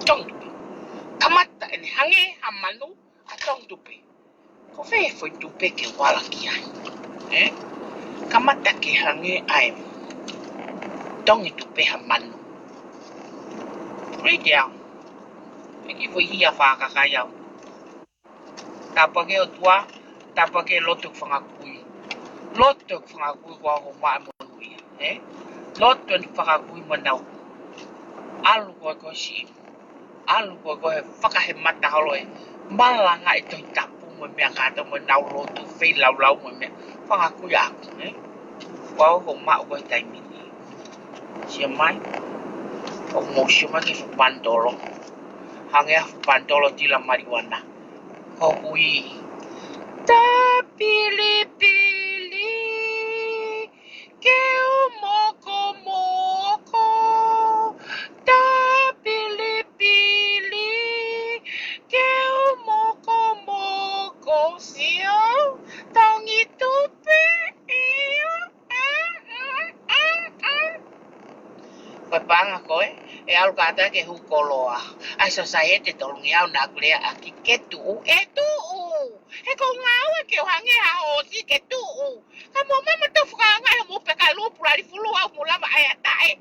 tong tupe. Kamata ene hange hamanu atong tupe. Ko fe foi tupe ke wala ki ai. Kamata ke hange ai. Tong tupe hamanu. Right down. Iki foi hia whaka kaya. Tapake o tua, tapake lotuk whangakui. Lotuk whangakui kwa ko maa monui. Lotuk whangakui manau. Alu ko si. Alu ko he whakahe mata halo e. Malanga i toi tapu mo mea kata mo nau lotu whei lau mo mea. Whangakui aku. Kwa ko maa ko he taimini. Sia mai. O mo sioma ke whapandolo. Hangea whapandolo tila mariwana. Ko hui. Ta pili-pili ke o moko. Ta pili-pili ke o moko. Sio tongi tupe. Pepanga koe e alu kata ke hukoloa. Ai society tolungi au na kulea aki ketu e ko ngau e ke hange ha osi ketu ka mo mama to fuka ngai mo pe ka lu pula di fulu au mulama ai tae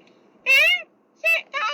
se ta